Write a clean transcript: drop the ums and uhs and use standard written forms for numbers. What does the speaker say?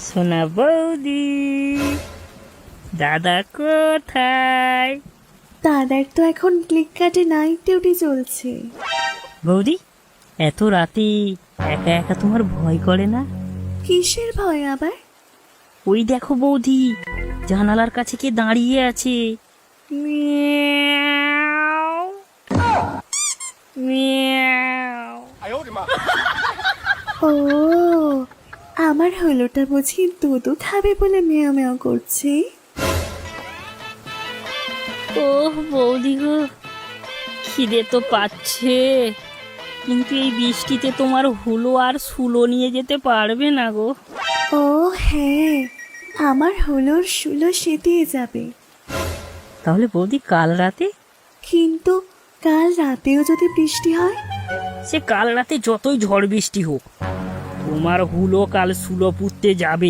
সোনা বৌদি, দাদা কোথায়? দাদার তো এখন ফ্লিপকার্টে নাইট ডিউটি চলছে। বৌদি, এত রাতে একা একা তোমার ভয় করে না? কিসের ভয় আবার? ওই দেখো বৌদি, জানালার কাছে কে দাঁড়িয়ে আছে। Miao, Miao. ও, আমার হলোটা বুঝি দুধু খাবে বলে মেও মেও করছে। ওহ বৌদি গো, খিদে তো পাচ্ছে, কিন্তু এই বৃষ্টিতে তোমার হুলো আর সুলো নিয়ে যেতে পারবে না গো। ও হ্যাঁ, আমার হলোর শুলো সেদিয়ে যাবে। তাহলে বৌদি কাল রাতে? কিন্তু কাল রাতেও যদি বৃষ্টি হয়? সে কাল রাতে যতই ঝড় বৃষ্টি হোক, তোমার হুলো কাল সুলো পুঁততে যাবে।